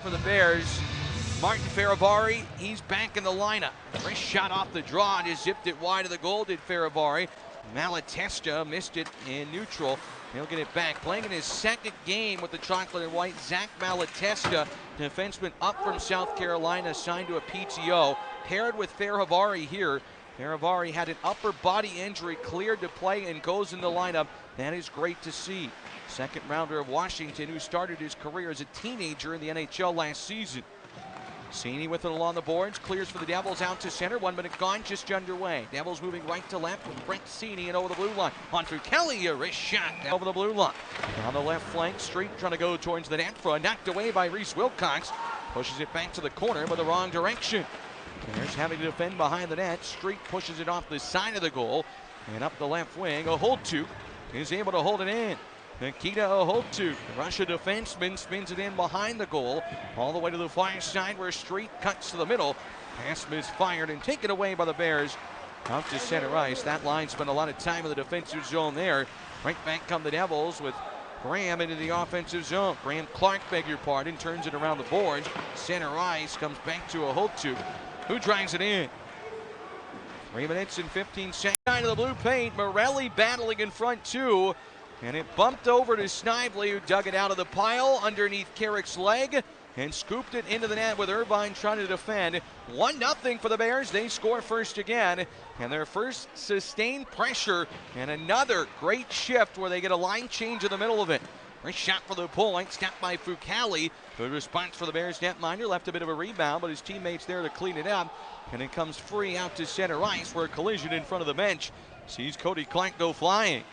For the Bears, Martin Faravari, he's back in the lineup. Fresh shot off the draw and just zipped it wide of the goal, did Faravari. Malatesta missed it in neutral. He'll get it back. Playing in his second game with the Chocolate and White, Zach Malatesta, defenseman up from South Carolina, signed to a PTO. Paired with Faravari here. Faravari had an upper body injury, cleared to play and goes in the lineup. That is great to see. Second rounder of Washington, who started his career as a teenager in the NHL last season. Cini with it along the boards, clears for the Devils out to center. 1 minute gone, just underway. Devils moving right to left with Brent Cini and over the blue line. On through Kelly, a wrist shot over the blue line. Down the left flank, Street trying to go towards the net front. Knocked away by Reese Wilcox. Pushes it back to the corner, but the wrong direction. Bears having to defend behind the net. Street pushes it off the side of the goal and up the left wing. Okhotiuk is able to hold it in. Nikita Okhotiuk, the Russia defenseman, spins it in behind the goal, all the way to the far side where Street cuts to the middle. Pass misfired and taken away by the Bears. Out to center ice. That line spent a lot of time in the defensive zone there. Right back come the Devils with Graham into the offensive zone. Graham Clark, beg your pardon, turns it around the boards. Center ice comes back to Okhotiuk, who drives it in. 3 minutes and 15 seconds. Side of the blue paint, Morelli battling in front too. And it bumped over to Snively, who dug it out of the pile underneath Carrick's leg and scooped it into the net with Irvine trying to defend. 1-0 for the Bears. They score first again. And their first sustained pressure and another great shift where they get a line change in the middle of it. Nice shot for the point, stopped by Fucale. Good response for the Bears netminder. Left a bit of a rebound, but his teammates there to clean it up. And it comes free out to center ice where a collision in front of the bench sees Cody Clark go flying.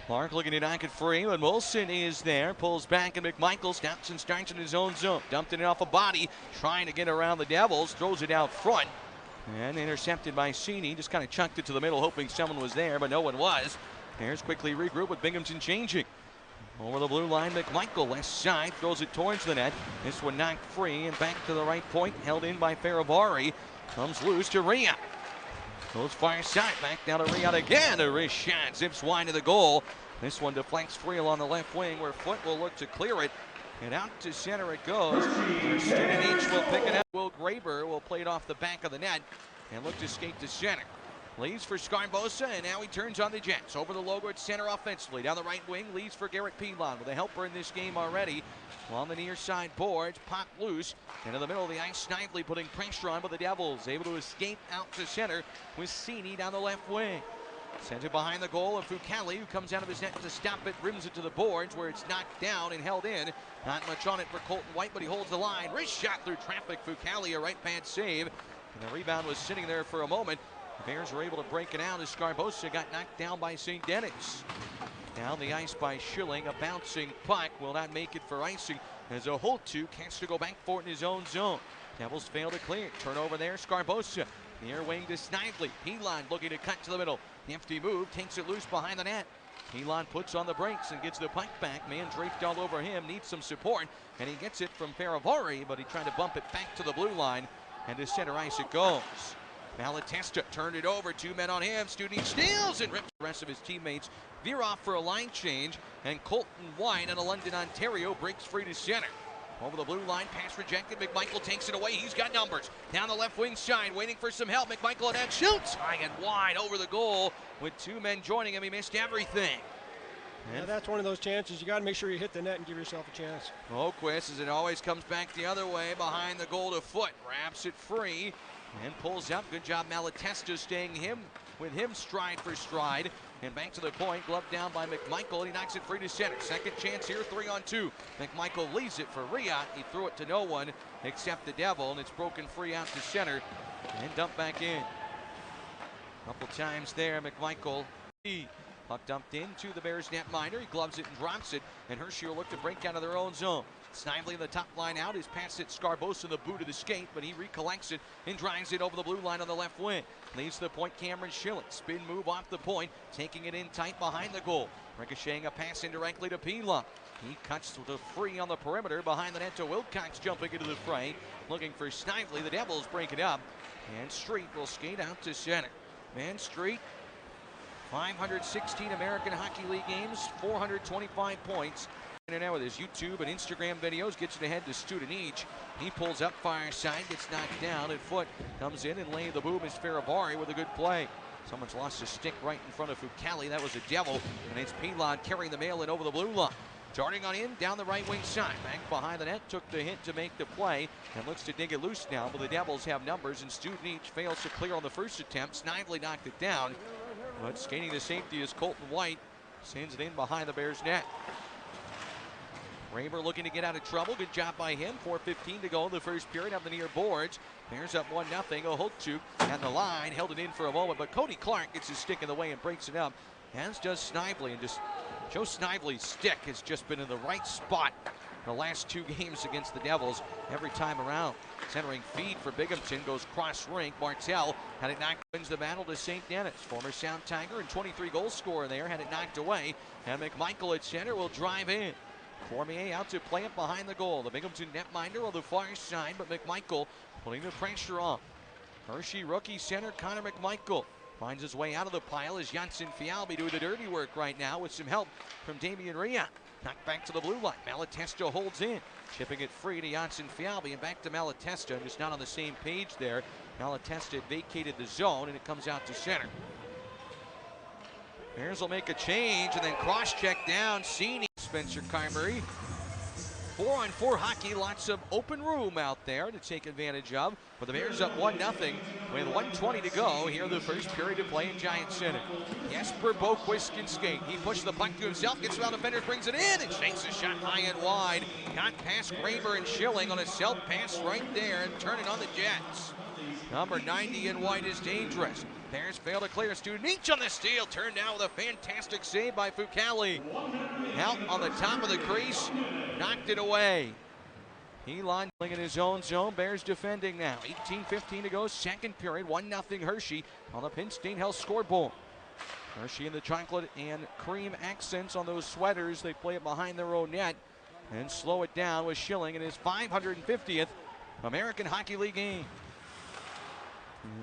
Clark looking to knock it free, but Wilson is there. Pulls back, and McMichael snaps and starts in his own zone. Dumped it off a body, trying to get around the Devils. Throws it out front. And intercepted by Cini. Just kind of chucked it to the middle, hoping someone was there, but no one was. Bears quickly regroup with Binghamton changing. Over the blue line, McMichael, left side, throws it towards the net. This one knocked free, and back to the right point, held in by Faravari. Comes loose to Ria. Goes far side, back down to Riyad again. A wrist shot, zips wide to the goal. This one deflects free along the left wing where Foot will look to clear it. And out to center it goes. Student H will pick it up. Will Graber will play it off the back of the net and look to skate to center. Leads for Scarbosa, and now he turns on the Jets. Over the logo at center offensively. Down the right wing, leads for Garrett Pilon with a helper in this game already. On the near side boards, pop loose. Into the middle of the ice, Snively putting pressure on, but the Devils able to escape out to center with Cini down the left wing. Sends it behind the goal of Fucale, who comes out of his net to stop it, rims it to the boards where it's knocked down and held in. Not much on it for Colton White, but he holds the line. Wrist shot through traffic. Fucale, a right pad save. And the rebound was sitting there for a moment. The Bears were able to break it out as Scarbosa got knocked down by St. Denis. Down the ice by Schilling. A bouncing puck will not make it for icing as Okhotiuk has to go back for it in his own zone. Devils fail to clear. Turnover there, Scarbosa. Near wing to Snively. Pilon looking to cut to the middle. Nifty move, takes it loose behind the net. Pilon puts on the brakes and gets the puck back. Man draped all over him, needs some support. And he gets it from Faravari, but he tried to bump it back to the blue line. And to center ice it goes. Malatesta turned it over, 2 men on him. Studi steals and rips the rest of his teammates. Veer off for a line change, and Colton White out of London, Ontario breaks free to center. Over the blue line, pass rejected. McMichael takes it away. He's got numbers. Down the left wing side, waiting for some help. McMichael and shoots high and wide over the goal. With 2 men joining him, he missed everything. Yeah, that's one of those chances. You got to make sure you hit the net and give yourself a chance. Oquist, as it always comes back the other way, behind the goal to Foot, wraps it free and pulls up. Good job, Malatesta staying with him stride for stride. And back to the point, gloved down by McMichael, and he knocks it free to center. Second chance here, 3-on-2. McMichael leaves it for Riyad. He threw it to no one except the Devil, and it's broken free out to center and dumped back in. Couple times there, McMichael. Puck dumped into the Bears netminder. He gloves it and drops it, and Hershey will look to break out of their own zone. Snively in the top line out. His pass hit Scarbosa in the boot of the skate, but he recollects it and drives it over the blue line on the left wing. Leads to the point, Cameron Schilling. Spin move off the point, taking it in tight behind the goal. Ricocheting a pass indirectly to Pilon. He cuts to the free on the perimeter behind the net to Wilcox, jumping into the fray. Looking for Snively. The Devils break it up, and Street will skate out to center. Man, Street, 516 American Hockey League games, 425 points. internet with his YouTube and Instagram videos, gets it ahead to Studenic. He pulls up far side, gets knocked down, and Foot comes in and laying the boom is Faravari with a good play. Someone's lost a stick right in front of Fucale. That was a devil, and it's Pilon carrying the mail in over the blue line. Darting on in, down the right wing side. Back behind the net, took the hit to make the play, and looks to dig it loose now, but the Devils have numbers, and Studenic fails to clear on the first attempt. Snively knocked it down, but skating to safety is Colton White. Sends it in behind the Bears' net. Raber looking to get out of trouble. Good job by him. 4:15 to go in the first period of the near boards. Bears up 1-0. Okhotiuk at the line. Held it in for a moment, but Cody Clark gets his stick in the way and breaks it up. As does Snively. And just Joe Snively's stick has just been in the right spot the last 2 games against the Devils every time around. Centering feed for Binghamton goes cross rink. Martel had it knocked, wins the battle to St. Denis. Former Sound Tiger and 23 goal scorer there had it knocked away. And McMichael at center will drive in. Cormier out to play it behind the goal. The Binghamton netminder on the far side, but McMichael putting the pressure on. Hershey rookie center Connor McMichael finds his way out of the pile as Janssen Fialbi doing the dirty work right now with some help from Damian Ria. Knocked back to the blue line. Malatesta holds in. Chipping it free to Janssen Fialbi and back to Malatesta. Just not on the same page there. Malatesta vacated the zone and it comes out to center. Bears will make a change and then cross-check down. Cini, Spencer Carberry. 4-on-4 hockey, lots of open room out there to take advantage of. But the Bears up 1-0 with 1:20 to go here in the first period of play in Giant Center. Jesper Boquist can skate. He pushes the puck to himself, gets around the defender, brings it in, and shakes the shot high and wide. Got past Graber and Schilling on a self-pass right there and turning on the Jets. Number 90 in white is dangerous. Bears fail to clear. Studenic on the steal. Turned down with a fantastic save by Fucale. Out on the top of the crease. Knocked it away. Elon in his own zone. Bears defending now. 18:15 to go. Second period. 1-0 Hershey on the Penn State Health scoreboard. Hershey in the chocolate and cream accents on those sweaters. They play it behind their own net and slow it down with Schilling in his 550th American Hockey League game.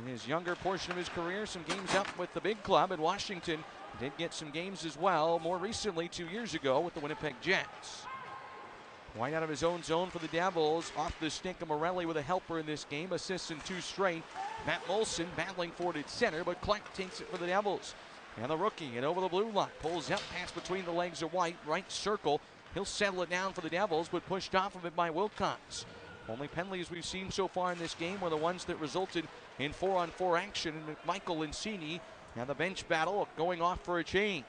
In his younger portion of his career, some games up with the big club in Washington. Did get some games as well, more recently 2 years ago with the Winnipeg Jets. White out of his own zone for the Devils. Off the stick of Morelli with a helper in this game. Assists in 2 straight. Matt Molson battling for it at center, but Clark takes it for the Devils. And the rookie and over the blue line. Pulls up, pass between the legs of White. Right circle. He'll settle it down for the Devils, but pushed off of it by Wilcox. Only penalties we've seen so far in this game were the ones that resulted in 4-on-4 action. And McMichael and Cini now the bench battle going off for a change.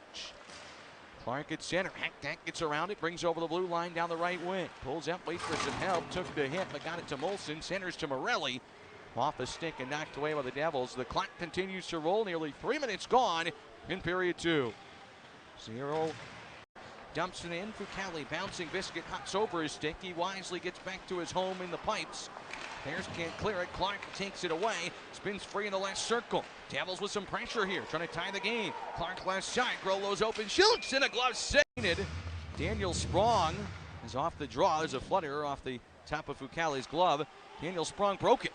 Clark at center. Hackdack gets around it, brings over the blue line down the right wing. Pulls up, waits for some help, took the hit, but got it to Molson. Centers to Morelli. Off the stick and knocked away by the Devils. The clock continues to roll. Nearly 3 minutes gone in period 2. 0. Dumps it in. Fucale bouncing biscuit, hops over his stick. He wisely gets back to his home in the pipes. Bears can't clear it. Clark takes it away. Spins free in the last circle. Devils with some pressure here, trying to tie the game. Clark left side. Grolo's open. Shoots in a glove. Saved. Daniel Sprong is off the draw. There's a flutter off the top of Fucale's glove. Daniel Sprong broke it.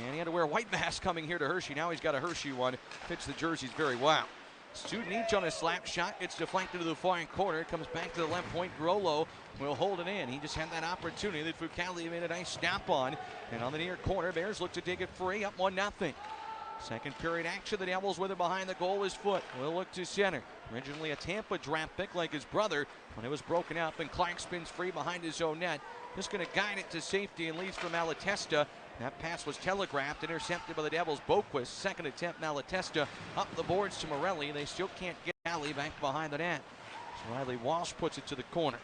And he had to wear a white mask coming here to Hershey. Now he's got a Hershey one. Fits the jerseys very well. Studenic on a slap shot, gets deflected to the far corner, comes back to the left point. Grolo will hold it in. He just had that opportunity that Fucale made a nice snap on. And on the near corner, Bears look to take it free, up 1-0. Second period action, the Devils with it behind the goal is Foot. Will look to center. Originally a Tampa draft pick like his brother when it was broken up, and Clark spins free behind his own net. Just going to guide it to safety and leaves for Malatesta. That pass was telegraphed, intercepted by the Devils. Boquist, second attempt, Malatesta up the boards to Morelli. They still can't get Alley back behind the net. So Riley Walsh puts it to the corner.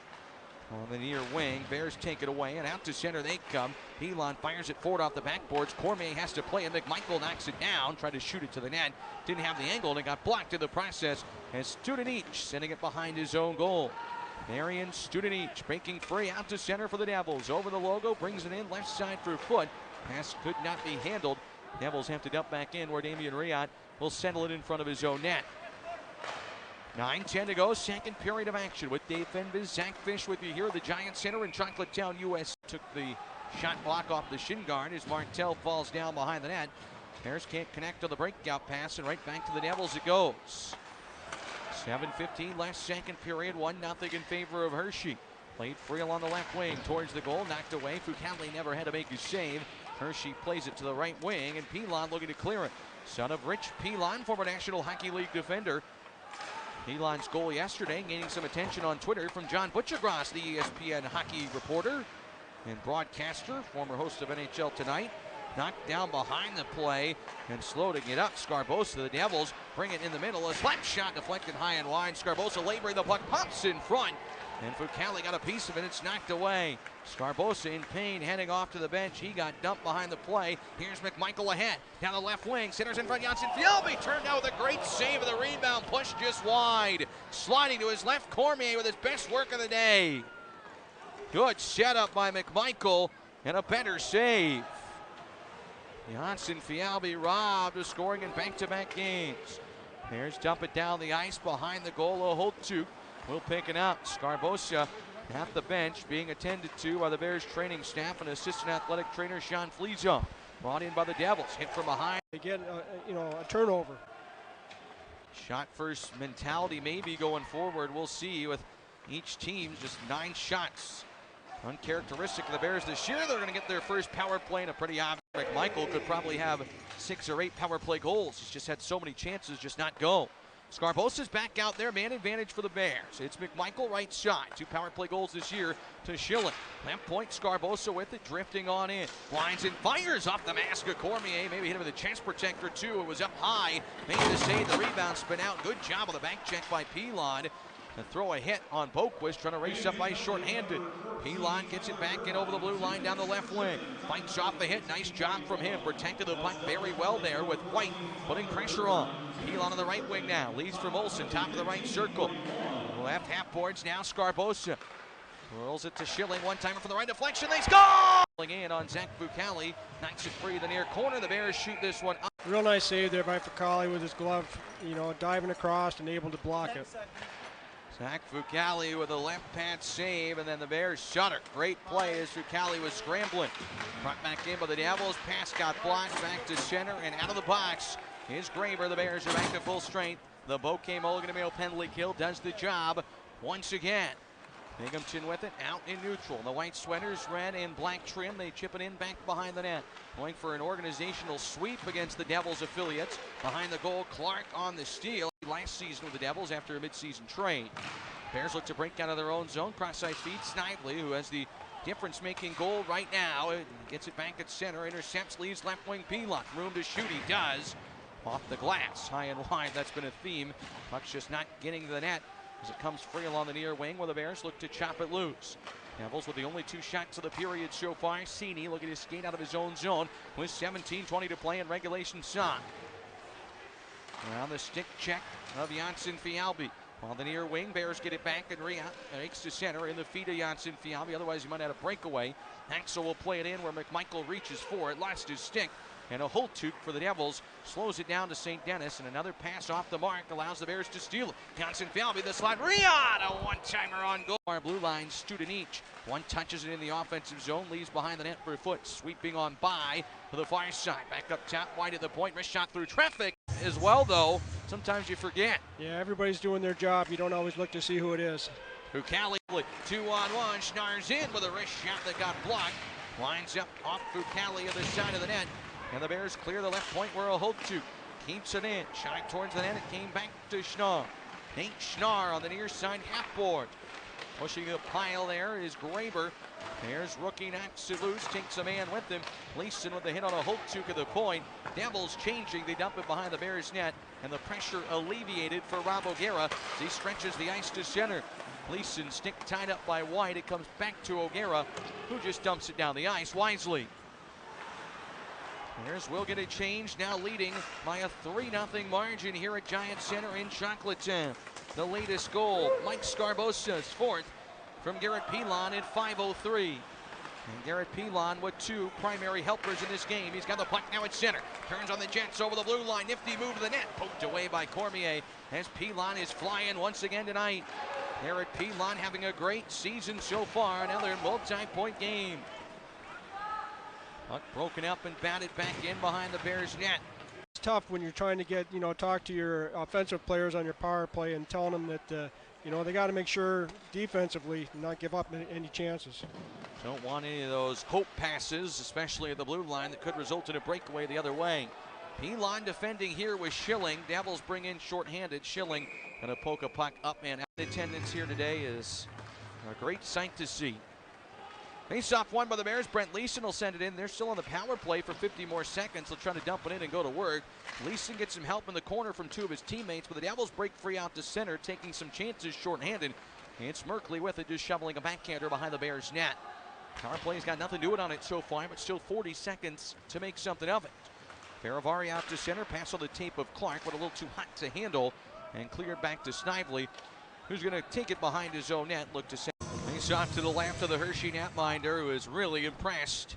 On the near wing, Bears take it away, and out to center they come. Pilon fires it forward off the backboards. Cormier has to play it. McMichael knocks it down, tried to shoot it to the net. Didn't have the angle, and it got blocked in the process. And Studenic sending it behind his own goal. Marian Studenic breaking free out to center for the Devils. Over the logo, brings it in left side for Foot. Pass could not be handled. Devils have to dump back in where Damian Riot will settle it in front of his own net. 9:10 to go, second period of action with Dave Fenves, Zach Fish with you here. The Giant Center in Chocolatetown, US took the shot block off the shin guard as Martel falls down behind the net. Bears can't connect on the breakout pass, and right back to the Devils it goes. 7:15 left, second period, 1-0 in favor of Hershey. Played free along the left wing towards the goal, knocked away. Fucale never had to make a save. Hershey plays it to the right wing, and Pilon looking to clear it. Son of Rich Pilon, former National Hockey League defender. Pilon's goal yesterday gaining some attention on Twitter from John Butchergross, the ESPN hockey reporter and broadcaster, former host of NHL Tonight. Knocked down behind the play and slowing it up. Scarbosa, the Devils, bring it in the middle. A slap shot deflected high and wide. Scarbosa laboring the puck, pops in front. And Fucale got a piece of it. It's knocked away. Scarbosa in pain, heading off to the bench. He got dumped behind the play. Here's McMichael ahead. Down the left wing. Centers in front. Janssen Fjällby turned out with a great save of the rebound. Pushed just wide. Sliding to his left, Cormier with his best work of the day. Good setup by McMichael and a better save. Janssen Fjällby robbed of scoring in back-to-back games. Bears dump it down the ice behind the goal. Okhotiuk will pick it up. Scarbosa at the bench being attended to by the Bears training staff and assistant athletic trainer Sean Fleezo. Brought in by the Devils. Hit from behind. They get a turnover. Shot first mentality maybe going forward. We'll see with each team just 9 shots. Uncharacteristic of the Bears this year. They're going to get their first power play in a pretty obvious. Michael could probably have 6 or 8 power play goals. He's just had so many chances, just not go. Scarbosa's back out there, man advantage for the Bears. It's McMichael right side. 2 power play goals this year to Schilling. Left point, Scarbosa with it, drifting on in. Blinds and fires off the mask of Cormier. Maybe hit him with a chest protector too. It was up high. Made the save, the rebound spin out. Good job of the back check by Pilon. And throw a hit on Boquist, trying to race up ice short-handed. Pilon gets it back in over the blue line down the left wing. Fights off the hit, nice job from him. Protected the puck very well there with White putting pressure on. Pilon on the right wing now, leads from Olsen, top of the right circle. Left half boards now, Scarbosa. Whirls it to Schilling, one-timer from the right deflection, they score! In on Zach Fucale, knocks it free the near corner. The Bears shoot this one up. Real nice save there by Fucale with his glove, diving across and able to block it. Zach Fucale with a left pad save, and then the Bears shutter. Great play as Fucale was scrambling. Brought back in by the Devils. Pass got blocked back to center and out of the box is Graber. The Bears are back to full strength. The Bouquet Mulligan Mail penalty kill does the job once again. Binghamton with it, out in neutral. The white sweaters, red and black trim. They chip it in back behind the net. Going for an organizational sweep against the Devils affiliates. Behind the goal, Clark on the steal. Last season with the Devils after a midseason trade. Bears look to break out of their own zone. Cross-side feed, Snively, who has the difference-making goal right now. Gets it back at center, intercepts, leaves left wing Pilon. Room to shoot, he does. Off the glass, high and wide, that's been a theme. Puck's just not getting to the net as it comes free along the near wing where the Bears look to chop it loose. Devils with the only 2 shots of the period so far. Cini looking to skate out of his own zone with 17:20 to play in regulation side. Around the stick check of Janssen Fjällby. On the near wing, Bears get it back and makes to center in the feet of Janssen Fjällby. Otherwise, he might have a breakaway. Axel will play it in where McMichael reaches for it. Lost his stick. And Okhotiuk for the Devils slows it down to St. Denis, and another pass off the mark allows the Bears to steal it. Janssen Fjällby, the slide, Riyad, a one-timer on goal. Our blue line, student each. One touches it in the offensive zone, leaves behind the net for a foot, sweeping on by to the far side. Back up top, wide at the point, wrist shot through traffic as well, though. Sometimes you forget. Yeah, everybody's doing their job. You don't always look to see who it is. Fucale, 2-on-1, Schnarrs in with a wrist shot that got blocked. Lines up off Fucale on the side of the net. And the Bears clear the left point where Okhotiuk keeps it in. Shot towards the net. It came back to Schnarr. Nate Schnarr on the near side half board. Pushing the pile there is Graber. Bears rookie knocks it loose. Takes a man with him. Gleason with the hit on Okhotiuk at the point. Devils changing. They dump it behind the Bears net. And the pressure alleviated for Rob O'Gara as he stretches the ice to center. Gleason stick tied up by White. It comes back to O'Gara, who just dumps it down the ice wisely. Bears will get a change, now leading by a 3-0 margin here at Giant Center in Chocolatown. The latest goal, Mike Scarbosa's 4th from Garrett Pilon at 5:03. And Garrett Pilon with 2 primary helpers in this game. He's got the puck now at center. Turns on the Jets over the blue line. Nifty move to the net. Poked away by Cormier as Pilon is flying once again tonight. Garrett Pilon having a great season so far. Another multi-point game. Puck broken up and batted back in behind the Bears net. tough when you're trying to get, talk to your offensive players on your power play and telling them that, they got to make sure defensively not give up any chances. Don't want any of those hope passes, especially at the blue line, that could result in a breakaway the other way. P-line defending here with Schilling. Devils bring in shorthanded. Schilling going to poke a puck up and out. Attendance here today is a great sight to see. Face-off won by the Bears. Brent Leeson will send it in. They're still on the power play for 50 more seconds. They'll try to dump it in and go to work. Leeson gets some help in the corner from two of his teammates, but the Devils break free out to center, taking some chances shorthanded. It's Merkley with it, just shoveling a backhander behind the Bears' net. Power play's got nothing to do it on it so far, but still 40 seconds to make something of it. Faravari out to center, pass on the tape of Clark, but a little too hot to handle, and cleared back to Snively, who's going to take it behind his own net, look to center. Face off to the left of the Hershey netminder, who is really impressed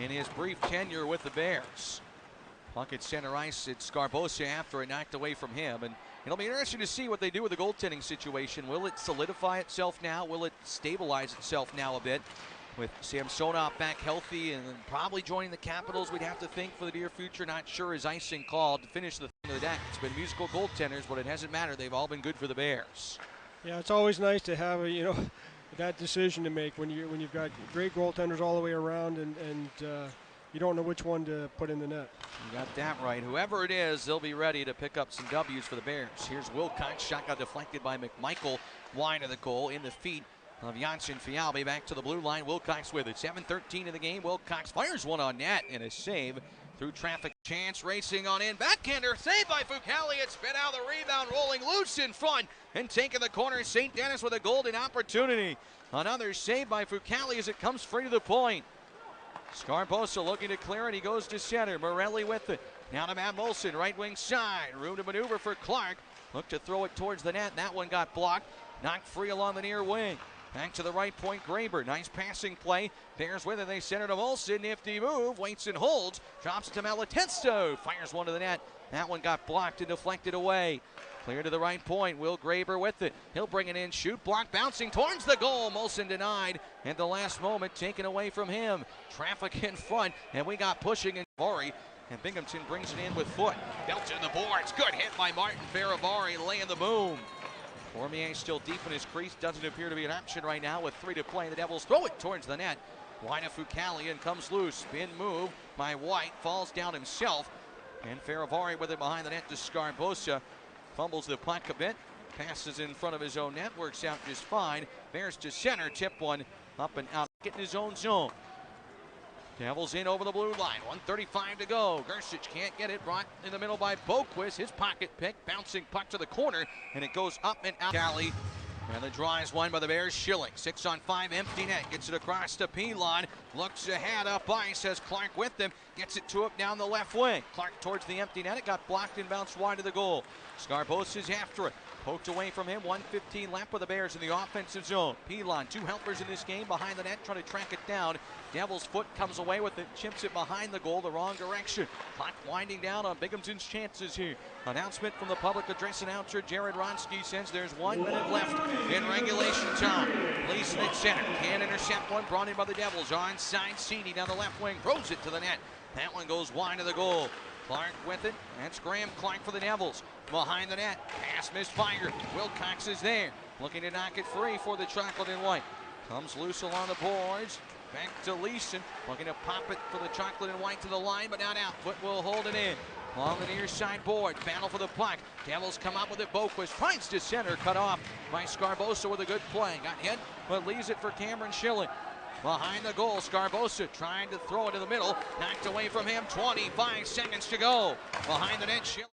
in his brief tenure with the Bears. Puck at center ice, it's Scarbosa after it knocked away from him, and it'll be interesting to see what they do with the goaltending situation. Will it solidify itself now? Will it stabilize itself now a bit? With Samsonov back healthy and probably joining the Capitals, we'd have to think for the near future. Not sure is icing called to finish the thing of the deck. It's been musical goaltenders, but it hasn't mattered. They've all been good for the Bears. Yeah, it's always nice to have that decision to make when you've got great goaltenders all the way around and you don't know which one to put in the net. You got that right. Whoever it is, they'll be ready to pick up some W's for the Bears. Here's Wilcox. Shot got deflected by McMichael. Wide of the goal in the feet of Janssen Fialbi. Back to the blue line. Wilcox with it. 7:13 in the game. Wilcox fires one on net and a save through traffic. Chance racing on in. Backhander saved by Fucale. It's spit out the rebound, rolling loose in front and taking the corner. St. Dennis with a golden opportunity. Another save by Fucale as it comes free to the point. Scarbosa looking to clear it. He goes to center. Morelli with it. Now to Matt Molson, right wing side. Room to maneuver for Clark. Looked to throw it towards the net. That one got blocked. Knocked free along the near wing. Back to the right point, Graber. Nice passing play. Bears with it. They center to Molson. Nifty move. Waits and holds. Drops to Malatesto. Fires one to the net. That one got blocked and deflected away. Clear to the right point. Will Graber with it. He'll bring it in. Shoot block bouncing towards the goal. Molson denied. At the last moment, taken away from him. Traffic in front. And we got pushing in Faravari. And Binghamton brings it in with foot. Belts in the boards. Good hit by Martin Faravari. Laying the boom. Cormier still deep in his crease. Doesn't appear to be an option right now with 3 to play. The Devils throw it towards the net. Wide of Fucale and comes loose. Spin move by White. Falls down himself. And Faravari with it behind the net to Scarbosa. Fumbles the puck a bit. Passes in front of his own net. Works out just fine. Bears to center. Tip one up and out. Getting his own zone. Devils in over the blue line. 1:35 to go. Gersic can't get it. Brought in the middle by Boquist. His pocket pick. Bouncing puck to the corner. And it goes up and out. Cali. And the draw is won by the Bears. Schilling. 6 on 5. Empty net. Gets it across to Pilon. Looks ahead. Up ice. Has Clark with him. Gets it to him down the left wing. Clark towards the empty net. It got blocked and bounced wide of the goal. Scarbosa's after it. Poked away from him. 1:15 left with the Bears in the offensive zone. Pilon, 2 helpers in this game behind the net, trying to track it down. Devil's foot comes away with it, chips it behind the goal, the wrong direction. Clock winding down on Binghamton's chances here. Announcement from the public address announcer Jared Ronsky says there's 1 minute left in regulation time. Gleason at center, can intercept one, brought in by the Devils. Onside, Cini down the left wing, throws it to the net. That one goes wide of the goal. Clark with it. That's Graham Clark for the Devils. Behind the net. Pass misfired. Wilcox is there. Looking to knock it free for the chocolate and white. Comes loose along the boards. Back to Leeson. Looking to pop it for the chocolate and white to the line, but not out. Foot will hold it in. Along the near side board. Battle for the puck. Devils come up with it. Boquist finds to center. Cut off by Scarbosa with a good play. Got hit, but leaves it for Cameron Schilling. Behind the goal, Scarbosa trying to throw it in the middle. Knocked away from him. 25 seconds to go. Behind the net, Schilling.